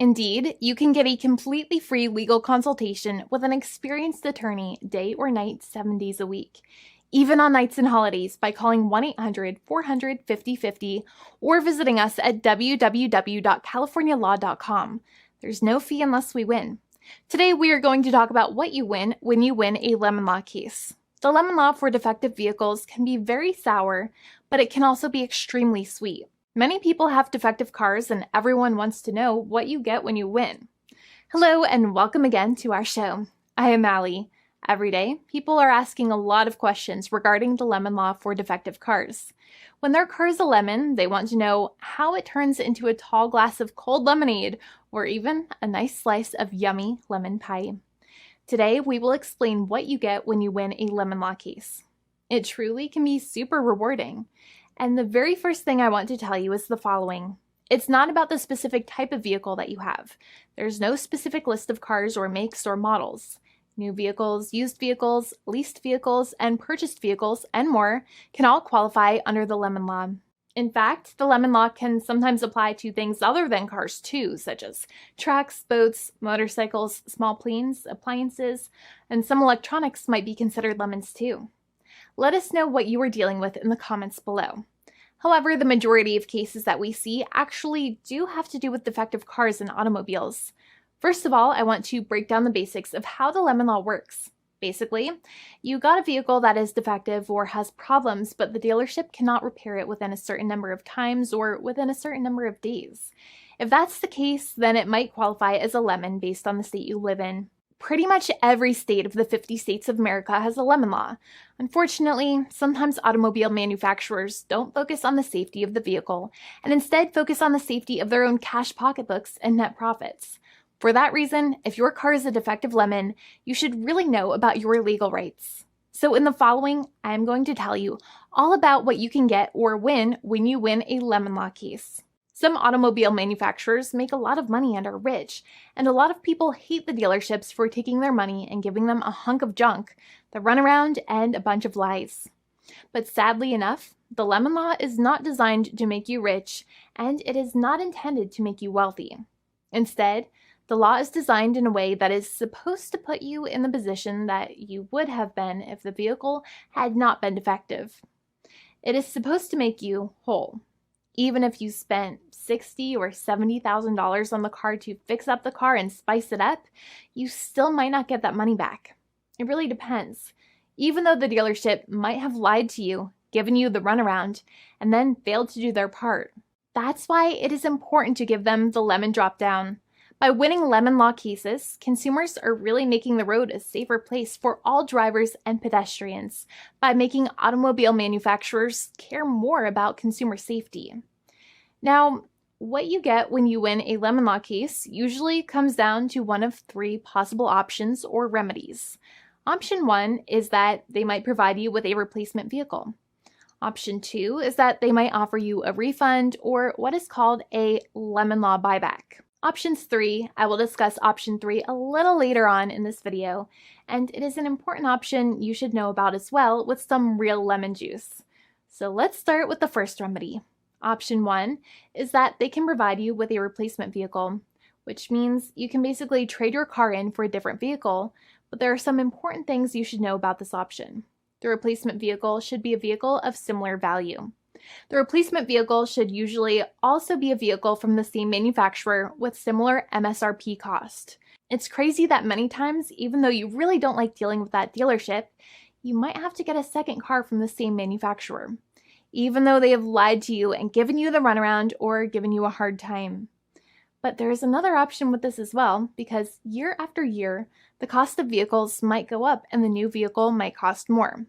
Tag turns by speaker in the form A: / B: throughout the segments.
A: Indeed, you can get a completely free legal consultation with an experienced attorney day or night, 7 days a week, even on nights and holidays by calling 1-800-400-5050 or visiting us at www.californialaw.com. There's no fee unless we win. Today, we are going to talk about what you win when you win a lemon law case. The lemon law for defective vehicles can be very sour, but it can also be extremely sweet. Many people have defective cars, and everyone wants to know what you get when you win. Hello, and welcome again to our show. I am Allie. Every day, people are asking a lot of questions regarding the lemon law for defective cars. When their car is a lemon, they want to know how it turns into a tall glass of cold lemonade, or even a nice slice of yummy lemon pie. Today, we will explain what you get when you win a lemon law case. It truly can be super rewarding. And the very first thing I want to tell you is the following. It's not about the specific type of vehicle that you have. There's no specific list of cars or makes or models. New vehicles, used vehicles, leased vehicles, and purchased vehicles, and more can all qualify under the lemon law. In fact, the lemon law can sometimes apply to things other than cars too, such as trucks, boats, motorcycles, small planes, appliances, and some electronics might be considered lemons too. Let us know what you are dealing with in the comments below. However, the majority of cases that we see actually do have to do with defective cars and automobiles. First of all, I want to break down the basics of how the lemon law works. Basically, you got a vehicle that is defective or has problems, but the dealership cannot repair it within a certain number of times or within a certain number of days. If that's the case, then it might qualify as a lemon based on the state you live in. Pretty much every state of the 50 states of America has a lemon law. Unfortunately, sometimes automobile manufacturers don't focus on the safety of the vehicle and instead focus on the safety of their own cash pocketbooks and net profits. For that reason, if your car is a defective lemon, you should really know about your legal rights. So in the following, I'm going to tell you all about what you can get or win when you win a lemon law case. Some automobile manufacturers make a lot of money and are rich, and a lot of people hate the dealerships for taking their money and giving them a hunk of junk, the runaround, and a bunch of lies. But sadly enough, the lemon law is not designed to make you rich, and it is not intended to make you wealthy. Instead, the law is designed in a way that is supposed to put you in the position that you would have been if the vehicle had not been defective. It is supposed to make you whole. Even if you spent $60,000 or $70,000 on the car to fix up the car and spice it up, you still might not get that money back. It really depends. Even though the dealership might have lied to you, given you the runaround, and then failed to do their part. That's why it is important to give them the lemon drop down. By winning lemon law cases, consumers are really making the road a safer place for all drivers and pedestrians by making automobile manufacturers care more about consumer safety. Now, what you get when you win a lemon law case usually comes down to one of three possible options or remedies. Option 1 is that they might provide you with a replacement vehicle. Option 2 is that they might offer you a refund or what is called a lemon law buyback. Options 3, I will discuss option 3 a little later on in this video, and it is an important option you should know about as well with some real lemon juice. So let's start with the first remedy. Option 1 is that they can provide you with a replacement vehicle, which means you can basically trade your car in for a different vehicle, but there are some important things you should know about this option. The replacement vehicle should be a vehicle of similar value. The replacement vehicle should usually also be a vehicle from the same manufacturer with similar MSRP cost. It's crazy that many times, even though you really don't like dealing with that dealership, you might have to get a second car from the same manufacturer, even though they have lied to you and given you the runaround or given you a hard time. But there is another option with this as well, because year after year, the cost of vehicles might go up and the new vehicle might cost more.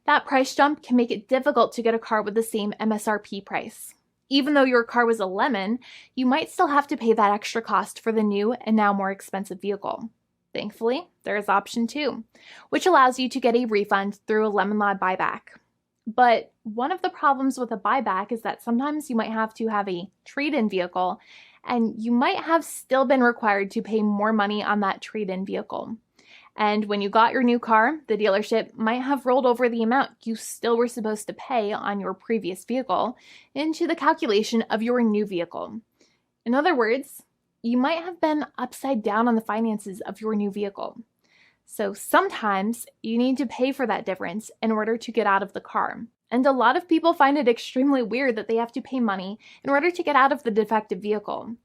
A: That price jump can make it difficult to get a car with the same MSRP price. Even though your car was a lemon, you might still have to pay that extra cost for the new and now more expensive vehicle. Thankfully, there is option 2, which allows you to get a refund through a lemon law buyback. But one of the problems with a buyback is that sometimes you might have to have a trade-in vehicle, and you might have still been required to pay more money on that trade-in vehicle. And when you got your new car, the dealership might have rolled over the amount you still were supposed to pay on your previous vehicle into the calculation of your new vehicle. In other words, you might have been upside down on the finances of your new vehicle. So sometimes you need to pay for that difference in order to get out of the car. And a lot of people find it extremely weird that they have to pay money in order to get out of the defective vehicle.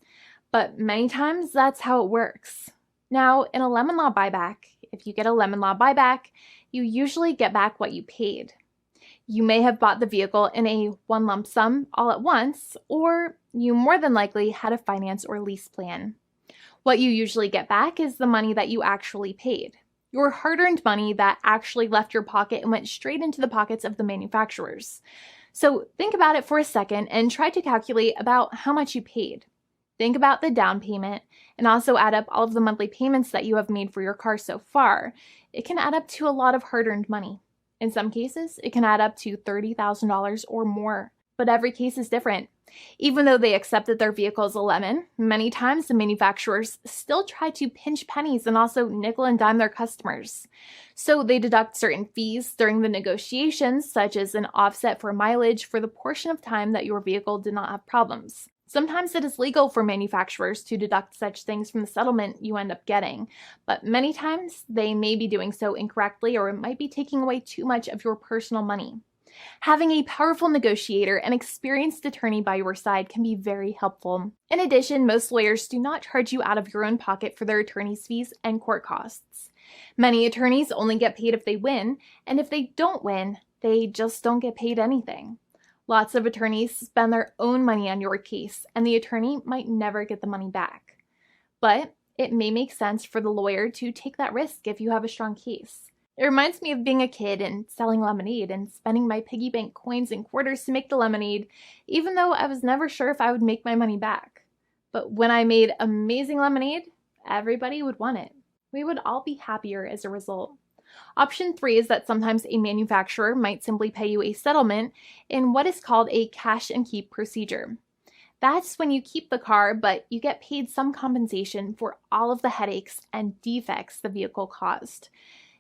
A: But many times that's how it works. Now, in a lemon law buyback, if you get a lemon law buyback, you usually get back what you paid. You may have bought the vehicle in a one lump sum all at once, or you more than likely had a finance or lease plan. What you usually get back is the money that you actually paid. Your hard-earned money that actually left your pocket and went straight into the pockets of the manufacturers. So think about it for a second and try to calculate about how much you paid. Think about the down payment and also add up all of the monthly payments that you have made for your car so far. It can add up to a lot of hard-earned money. In some cases, it can add up to $30,000 or more, but every case is different. Even though they accept that their vehicle is a lemon, many times the manufacturers still try to pinch pennies and also nickel and dime their customers. So they deduct certain fees during the negotiations, such as an offset for mileage for the portion of time that your vehicle did not have problems. Sometimes it is legal for manufacturers to deduct such things from the settlement you end up getting, but many times they may be doing so incorrectly or it might be taking away too much of your personal money. Having a powerful negotiator and experienced attorney by your side can be very helpful. In addition, most lawyers do not charge you out of your own pocket for their attorney's fees and court costs. Many attorneys only get paid if they win, and if they don't win, they just don't get paid anything. Lots of attorneys spend their own money on your case, and the attorney might never get the money back. But it may make sense for the lawyer to take that risk if you have a strong case. It reminds me of being a kid and selling lemonade and spending my piggy bank coins and quarters to make the lemonade, even though I was never sure if I would make my money back. But when I made amazing lemonade, everybody would want it. We would all be happier as a result. Option 3 is that sometimes a manufacturer might simply pay you a settlement in what is called a cash and keep procedure. That's when you keep the car, but you get paid some compensation for all of the headaches and defects the vehicle caused.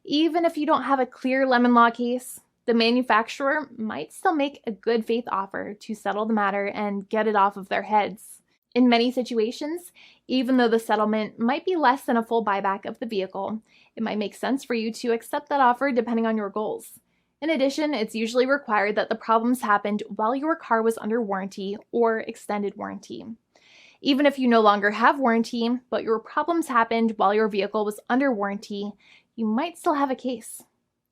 A: Even if you don't have a clear lemon law case, the manufacturer might still make a good faith offer to settle the matter and get it off of their heads. In many situations, even though the settlement might be less than a full buyback of the vehicle, it might make sense for you to accept that offer depending on your goals. In addition, it's usually required that the problems happened while your car was under warranty or extended warranty. Even if you no longer have warranty, but your problems happened while your vehicle was under warranty, you might still have a case.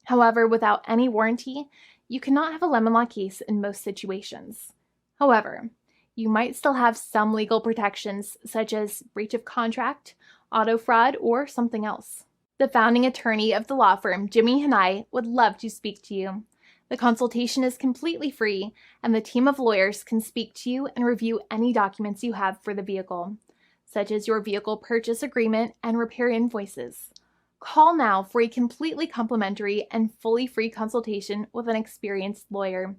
A: However, without any warranty, you cannot have a lemon law case in most situations. However, you might still have some legal protections such as breach of contract, auto fraud, or something else. The founding attorney of the law firm, Jimmy and I, would love to speak to you. The consultation is completely free, and the team of lawyers can speak to you and review any documents you have for the vehicle, such as your vehicle purchase agreement and repair invoices. Call now for a completely complimentary and fully free consultation with an experienced lawyer.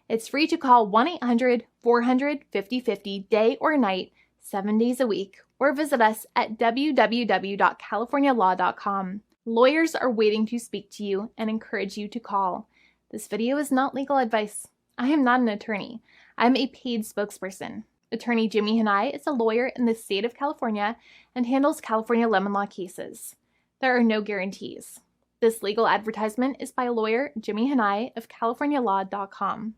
A: It's free to call 1-800-400-5050 day or night, 7 days a week, or visit us at www.californialaw.com. Lawyers are waiting to speak to you and encourage you to call. This video is not legal advice. I am not an attorney. I'm a paid spokesperson. Attorney Jimmy Hanai is a lawyer in the state of California and handles California lemon law cases. There are no guarantees. This legal advertisement is by lawyer Jimmy Hanai of CaliforniaLaw.com.